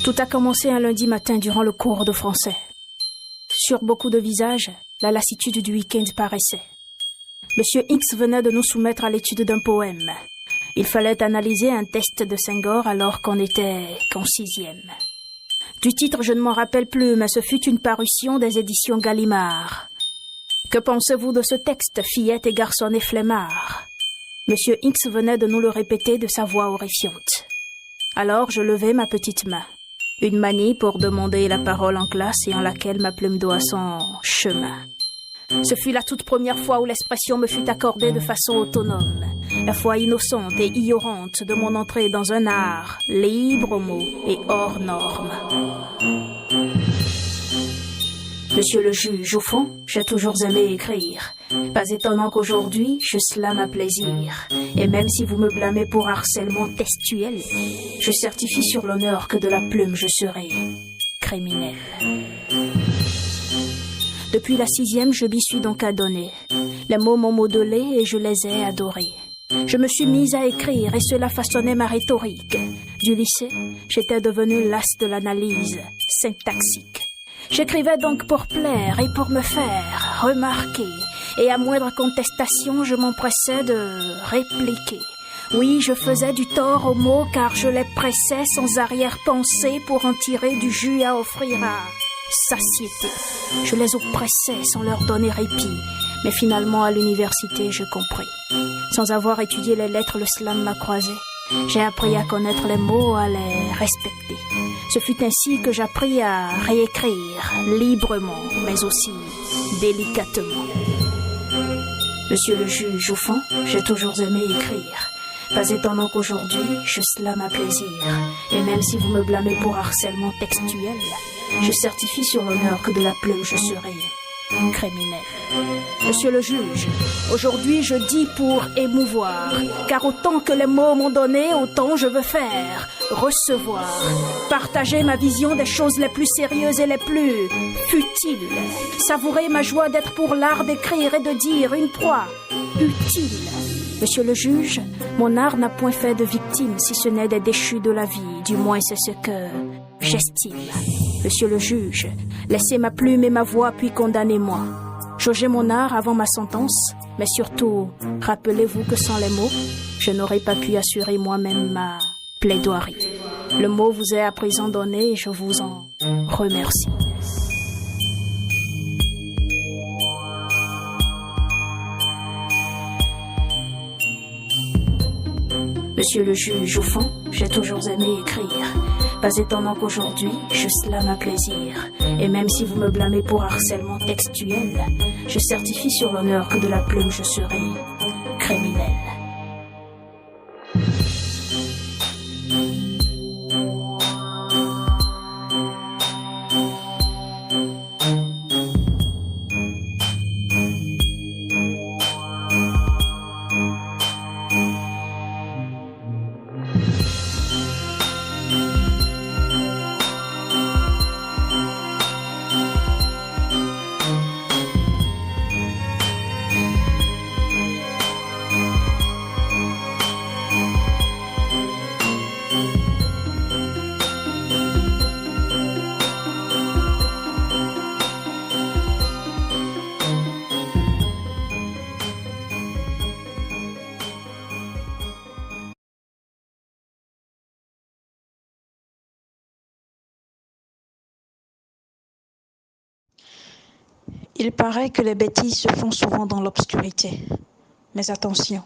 Tout a commencé un lundi matin durant le cours de français. Sur beaucoup de visages, la lassitude du week-end paraissait. Monsieur X venait de nous soumettre à l'étude d'un poème. Il fallait analyser un test de Senghor alors qu'on était qu'en 6e. Du titre, je ne m'en rappelle plus, mais ce fut une parution des éditions Gallimard. Que pensez-vous de ce texte, fillettes et garçonnets flemmards? Monsieur X venait de nous le répéter de sa voix horrifiante. Alors je levai ma petite main. Une manie pour demander la parole en classe et en laquelle ma plume doit son chemin. Ce fut la toute première fois où l'expression me fut accordée de façon autonome. La fois innocente et ignorante de mon entrée dans un art libre aux mots et hors norme. Monsieur le juge, au fond, j'ai toujours aimé écrire. Pas étonnant qu'aujourd'hui, je slame à plaisir. Et même si vous me blâmez pour harcèlement textuel, je certifie sur l'honneur que de la plume je serai criminel. Depuis la 6e, je m'y suis donc adonné. Les mots m'ont modelé et je les ai adorés. Je me suis mise à écrire et cela façonnait ma rhétorique. Du lycée, j'étais devenue lasse de l'analyse syntaxique. J'écrivais donc pour plaire et pour me faire remarquer. Et à moindre contestation, je m'empressais de répliquer. Oui, je faisais du tort aux mots car je les pressais sans arrière-pensée pour en tirer du jus à offrir à satiété. Je les oppressais sans leur donner répit. Mais finalement, à l'université, je compris. Sans avoir étudié les lettres, le slam m'a croisé. J'ai appris à connaître les mots, à les respecter. Ce fut ainsi que j'appris à réécrire librement, mais aussi délicatement. Monsieur le juge, au fond, j'ai toujours aimé écrire. Pas étonnant qu'aujourd'hui, je slame à plaisir. Et même si vous me blâmez pour harcèlement textuel, je certifie sur l'honneur que de la plume je serai criminel. Monsieur le juge, aujourd'hui je dis pour émouvoir, car autant que les mots m'ont donné, autant je veux faire recevoir, partager ma vision des choses les plus sérieuses et les plus futiles, savourer ma joie d'être pour l'art d'écrire et de dire une proie utile. Monsieur le juge, mon art n'a point fait de victime, si ce n'est des déchus de la vie, du moins c'est ce que j'estime. Monsieur le juge, laissez ma plume et ma voix puis condamnez-moi. Jaugez mon art avant ma sentence, mais surtout, rappelez-vous que sans les mots, je n'aurais pas pu assurer moi-même ma plaidoirie. Le mot vous est à présent donné et je vous en remercie. Monsieur le juge, au fond, j'ai toujours aimé écrire. Pas étonnant qu'aujourd'hui, je slame à plaisir. Et même si vous me blâmez pour harcèlement textuel, je certifie sur l'honneur que de la plume je serai criminel. Il paraît que les bêtises se font souvent dans l'obscurité. Mais attention,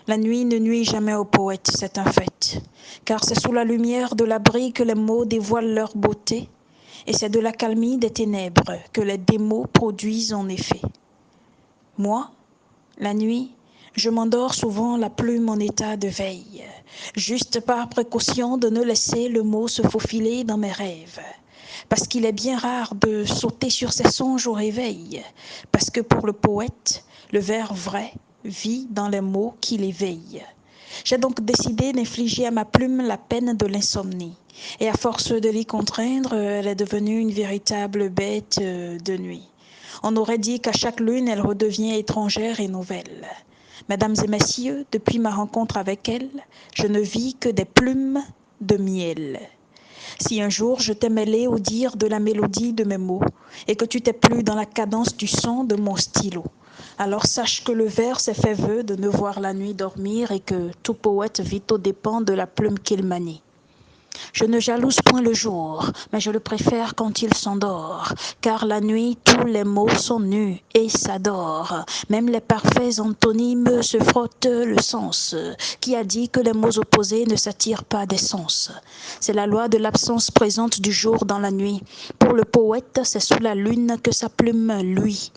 la nuit ne nuit jamais aux poètes, c'est un fait. Car c'est sous la lumière de l'abri que les mots dévoilent leur beauté, et c'est de l'accalmie des ténèbres que les démos produisent en effet. Moi, la nuit, je m'endors souvent la plume en état de veille, juste par précaution de ne laisser le mot se faufiler dans mes rêves. Parce qu'il est bien rare de sauter sur ses songes au réveil, parce que pour le poète, le vers vrai vit dans les mots qui l'éveillent. J'ai donc décidé d'infliger à ma plume la peine de l'insomnie, et à force de l'y contraindre, elle est devenue une véritable bête de nuit. On aurait dit qu'à chaque lune, elle redevient étrangère et nouvelle. Mesdames et messieurs, depuis ma rencontre avec elle, je ne vis que des plumes de miel. Si un jour je t'ai mêlé au dire de la mélodie de mes mots et que tu t'es plu dans la cadence du son de mon stylo, alors sache que le vers s'est fait vœu de ne voir la nuit dormir et que tout poète vit aux dépens de la plume qu'il manie. Je ne jalouse point le jour, mais je le préfère quand il s'endort, car la nuit tous les mots sont nus et s'adorent. Même les parfaits antonymes se frottent le sens. Qui a dit que les mots opposés ne s'attirent pas des sens? C'est la loi de l'absence présente du jour dans la nuit. Pour le poète, c'est sous la lune que sa plume luit.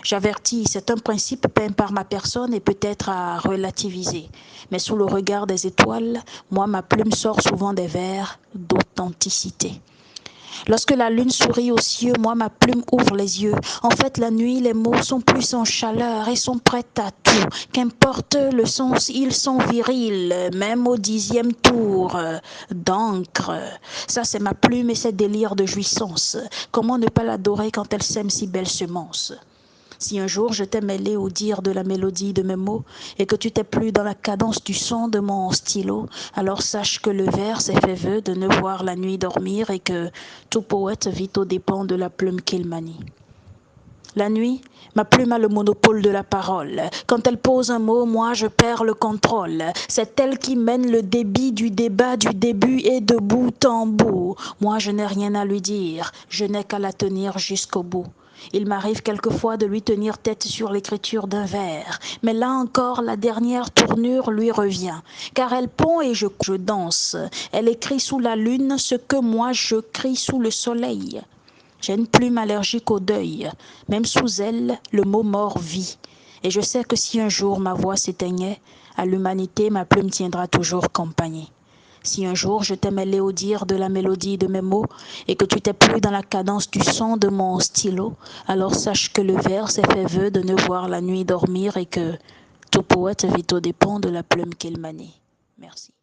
J'avertis, c'est un principe peint par ma personne et peut-être à relativiser. Mais sous le regard des étoiles, moi, ma plume sort souvent des vers d'authenticité. Lorsque la lune sourit aux cieux, moi, ma plume ouvre les yeux. En fait, la nuit, les mots sont plus en chaleur et sont prêts à tout. Qu'importe le sens, ils sont virils, même au 10e tour d'encre. Ça, c'est ma plume et ses délires de jouissance. Comment ne pas l'adorer quand elle sème si belle semence? Si un jour je t'ai mêlé au dire de la mélodie de mes mots et que tu t'es plu dans la cadence du son de mon stylo, alors sache que le vers s'est fait vœu de ne voir la nuit dormir et que tout poète vit aux dépens de la plume qu'il manie. La nuit, ma plume a le monopole de la parole. Quand elle pose un mot, moi je perds le contrôle. C'est elle qui mène le débit du débat du début et de bout en bout. Moi je n'ai rien à lui dire, je n'ai qu'à la tenir jusqu'au bout. Il m'arrive quelquefois de lui tenir tête sur l'écriture d'un vers, mais là encore la dernière tournure lui revient, car elle pond et je danse. Elle écrit sous la lune ce que moi je crie sous le soleil. J'ai une plume allergique au deuil, même sous elle, le mot mort vit. Et je sais que si un jour ma voix s'éteignait, à l'humanité ma plume tiendra toujours compagnie. Si un jour je t'ai mêlé au dire de la mélodie de mes mots et que tu t'es plu dans la cadence du son de mon stylo, alors sache que le vers s'est fait vœu de ne voir la nuit dormir et que tout poète vit aux dépens de la plume qu'il manie. Merci.